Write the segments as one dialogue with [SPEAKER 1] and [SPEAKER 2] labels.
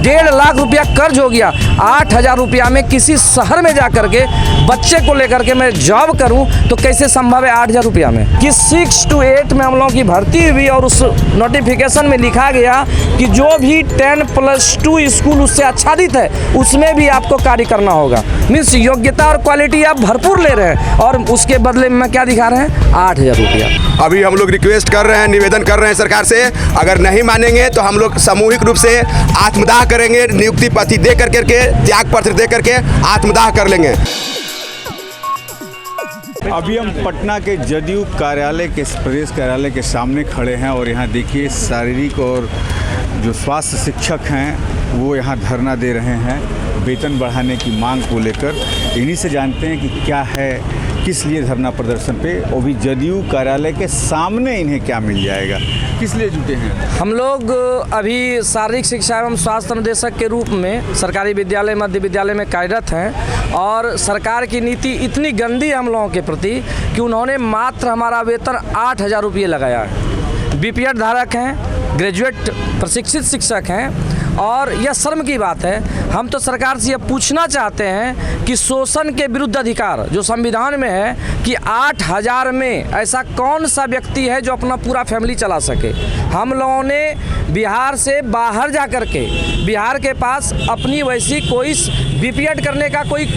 [SPEAKER 1] 1.5 लाख रुपया कर्ज हो गया। 8,000 रुपया में किसी शहर में जा कर के बच्चे को लेकर के मैं जॉब करूं तो कैसे संभव है 8,000 रुपया में? कि 6 to 8 में हम लोगों की भर्ती हुई और उस नोटिफिकेशन में लिखा गया कि जो भी 10+2 स्कूल उससे आच्छादित है उसमें भी आपको कार्य करना होगा। मीन्स योग्यता और क्वालिटी आप भरपूर ले रहे हैं और उसके बदले में क्या दिखा रहे हैं? 8,000 रुपया।
[SPEAKER 2] अभी हम लोग रिक्वेस्ट कर रहे हैं, निवेदन कर रहे हैं सरकार से, अगर नहीं मानेंगे तो हम लोग सामूहिक रूप से आत्मदाह करेंगे। नियुक्ति पत्र दे करके त्याग पत्र दे करके आत्मदाह कर लेंगे।
[SPEAKER 3] अभी हम पटना के जदयू कार्यालय के प्रदेश कार्यालय के सामने खड़े हैं और यहाँ देखिए शारीरिक और जो स्वास्थ्य शिक्षक हैं वो यहाँ धरना दे रहे हैं वेतन बढ़ाने की मांग को लेकर। इन्हीं से जानते हैं कि क्या है, किस लिए धरना प्रदर्शन पे, और भी जदयू कार्यालय के सामने इन्हें क्या मिल जाएगा, किस लिए जुटे हैं?
[SPEAKER 1] हम लोग अभी शारीरिक शिक्षा एवं स्वास्थ्य अनुदेशक के रूप में सरकारी विद्यालय मध्य विद्यालय में कार्यरत हैं और सरकार की नीति इतनी गंदी है हम लोगों के प्रति कि उन्होंने मात्र हमारा वेतन 8,000 रुपये लगाया है। बीपीएड धारक हैं, ग्रेजुएट प्रशिक्षित शिक्षक हैं और यह शर्म की बात है। हम तो सरकार से यह पूछना चाहते हैं कि शोषण के विरुद्ध अधिकार जो संविधान में है कि 8,000 में ऐसा कौन सा व्यक्ति है जो अपना पूरा फैमिली चला सके। हम लोगों ने बिहार से बाहर जा कर के, बिहार के पास अपनी वैसी कोई बीपीएड करने का कोई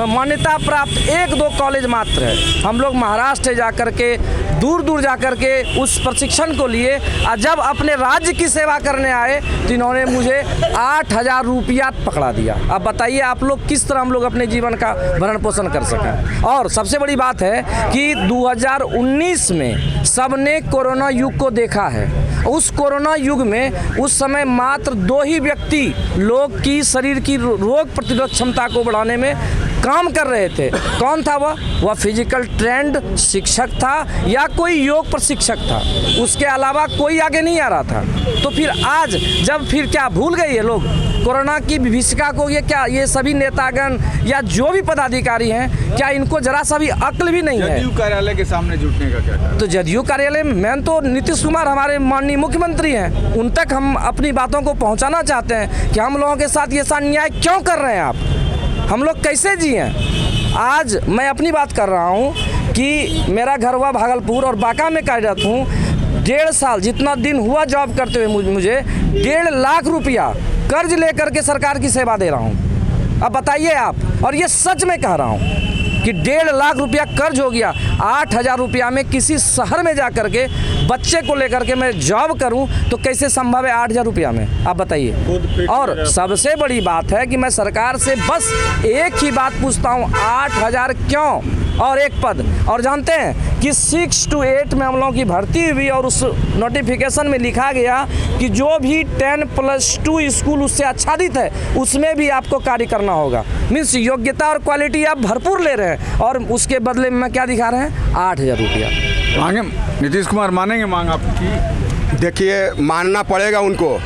[SPEAKER 1] मान्यता प्राप्त 1-2 कॉलेज मात्र है। हम लोग महाराष्ट्र जा कर के दूर दूर जा कर के उस प्रशिक्षण को लिए और जब अपने राज्य की सेवा करने आए तो इन्होंने मुझे 8,000 रुपया पकड़ा दिया। अब बताइए आप लोग किस तरह हम लोग अपने जीवन का भरण पोषण कर सकें। और सबसे बड़ी बात है कि 2019 में सबने कोरोना युग को देखा है। उस कोरोना युग में उस समय मात्र 2 ही व्यक्ति लोग की शरीर की रोग प्रतिरोधक क्षमता को बढ़ाने में काम कर रहे थे। कौन था वह फिजिकल ट्रेंड शिक्षक था या कोई योग प्रशिक्षक था, उसके अलावा कोई आगे नहीं आ रहा था। तो फिर आज जब फिर क्या भूल गए ये लोग कोरोना की विभीषिका को? ये क्या ये सभी नेतागण या जो भी पदाधिकारी हैं क्या इनको जरा सा भी अक्ल भी नहीं है?
[SPEAKER 3] जदयू कार्यालय के सामने जुटने का क्या कारण?
[SPEAKER 1] तो जदयू कार्यालय में तो नीतीश कुमार हमारे माननीय मुख्यमंत्री हैं, उन तक हम अपनी बातों को पहुंचाना चाहते हैं कि हम लोगों के साथ ये सा अन्याय क्यों कर रहे हैं आप, हम लोग कैसे जिए। आज मैं अपनी बात कर रहा हूँ कि मेरा घर हुआ भागलपुर और बांका में कार्यरत हूँ। 1.5 साल जितना दिन हुआ जॉब करते हुए मुझे 1.5 लाख रुपया कर्ज लेकर के सरकार की सेवा दे रहा हूँ। अब बताइए आप, और ये सच में कह रहा हूँ कि 1.5 लाख रुपया कर्ज हो गया। 8,000 रुपया में किसी शहर में जा कर के बच्चे को लेकर के मैं जॉब करूं तो कैसे संभव है 8,000 रुपया में? आप बताइए। और सबसे बड़ी बात है कि मैं सरकार से बस एक ही बात पूछता हूं, 8,000 क्यों और एक पद? और जानते हैं कि 6 to 8 में हम लोगों की भर्ती हुई और उस नोटिफिकेशन में लिखा गया कि जो भी 10+2 स्कूल उससे आच्छादित है उसमें भी आपको कार्य करना होगा। मीन्स योग्यता और क्वालिटी आप भरपूर ले रहे हैं और उसके बदले में क्या दिखा रहे हैं? 8,000 रुपया।
[SPEAKER 3] मांगे नीतीश कुमार मानेंगे मांग आपकी?
[SPEAKER 2] देखिए, मानना पड़ेगा उनको,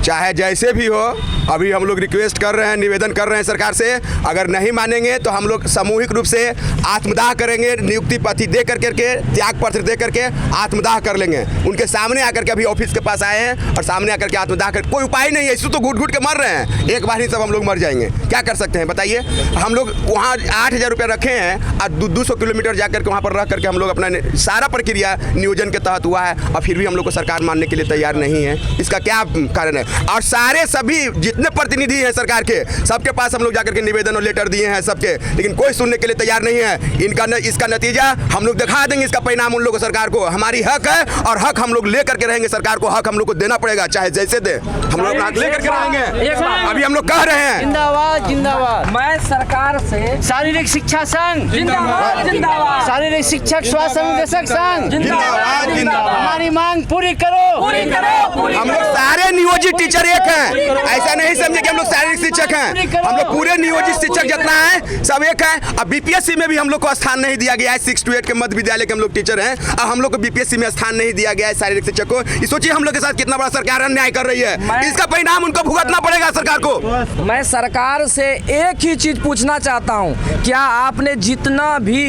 [SPEAKER 2] चाहे जैसे भी हो। अभी हम लोग रिक्वेस्ट कर रहे हैं, निवेदन कर रहे हैं सरकार से, अगर नहीं मानेंगे तो हम लोग सामूहिक रूप से आत्मदाह करेंगे। नियुक्ति पत्र दे करके त्याग पत्र दे करके आत्मदाह कर लेंगे। उनके सामने आकर के अभी ऑफिस के पास आए हैं और सामने आकर के आत्मदाह कर, कोई उपाय नहीं है, इससे तो घुट घुट के मर रहे हैं। एक बार ही सब हम लोग मर जाएंगे, क्या कर सकते हैं बताइए। हम लोग वहाँ 8,000 रुपया रखे हैं और 200 किलोमीटर जा करके वहाँ पर रह करके हम लोग अपना सारा प्रक्रिया नियोजन के तहत हुआ है और फिर भी हम लोग को सरकार मानने के लिए तैयार नहीं है। इसका क्या कारण है? और सारे सभी जितने प्रतिनिधि हैं सरकार के, सबके पास हम लोग जाकर के निवेदन और लेटर दिए हैं सबके, लेकिन कोई सुनने के लिए तैयार नहीं है। इसका नतीजा हम लोग दिखा देंगे, इसका परिणाम उन लोगों को, सरकार को। हमारी हक है और हक हम लोग लेकर के रहेंगे। सरकार को हक हम लोग को देना पड़ेगा, चाहे जैसे दे, हम लोग हक लेकर के रहेंगे। अभी हम लोग कह रहे हैं
[SPEAKER 4] जिंदाबाद जिंदाबाद।
[SPEAKER 1] मैं सरकार से
[SPEAKER 4] शारीरिक शिक्षा संघ
[SPEAKER 1] जिंदाबाद जिंदाबाद,
[SPEAKER 4] शारीरिक शिक्षक स्वास्थ्य अनुदेशक संघ
[SPEAKER 2] जिंदाबाद जिंदाबाद।
[SPEAKER 4] हमारी मांग पूरी करो, पूरी करो।
[SPEAKER 2] हम लोग सारे नियोजित टीचर एक हैं, ऐसा नहीं समझे कि हम लोग शारीरिक शिक्षक हैं। हम लोग पूरे नियोजित शिक्षक जितना है सब एक है। अब बीपीएससी में भी हम लोग को स्थान नहीं दिया गया है। 6 to 8 के मध्य विद्यालय के हम लोग टीचर हैं और हम लोग को बीपीएससी में स्थान नहीं दिया गया है शारीरिक शिक्षक को। सोचिए हम लोग के साथ कितना बड़ा सरकार अन्याय कर रही है। इसका परिणाम उनको भुगतना पड़ेगा सरकार को।
[SPEAKER 1] मैं सरकार से एक ही चीज पूछना चाहता हूं, क्या आपने जितना भी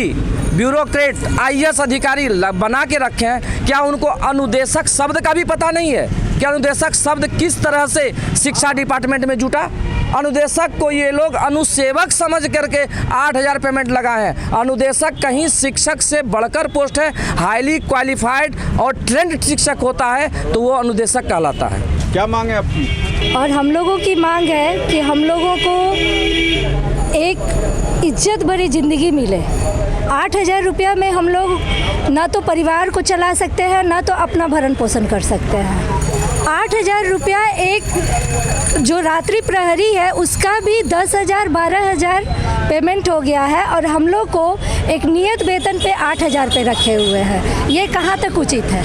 [SPEAKER 1] ब्यूरोक्रेट IAS अधिकारी बना के रखे हैं क्या उनको अनुदेशक शब्द का भी पता नहीं है? कि अनुदेशक शब्द किस तरह से शिक्षा डिपार्टमेंट में जुटा। अनुदेशक को ये लोग अनुसेवक समझ करके 8,000 पेमेंट लगाए हैं। अनुदेशक कहीं शिक्षक से बढ़कर पोस्ट है, हाईली क्वालिफाइड और ट्रेंड शिक्षक होता है तो वो अनुदेशक कहलाता है।
[SPEAKER 3] क्या मांग है आपकी?
[SPEAKER 5] और हम लोगों की मांग है कि हम लोगों को एक इज्जत भरी ज़िंदगी मिले। 8,000 रुपया में हम लोग ना तो परिवार को चला सकते हैं ना तो अपना भरण पोषण कर सकते हैं। 8,000 रुपया एक जो रात्रि प्रहरी है उसका भी 10,000 12,000 पेमेंट हो गया है और हम लोग को एक नियत वेतन पे 8,000 पे रखे हुए हैं। ये कहाँ तक उचित है?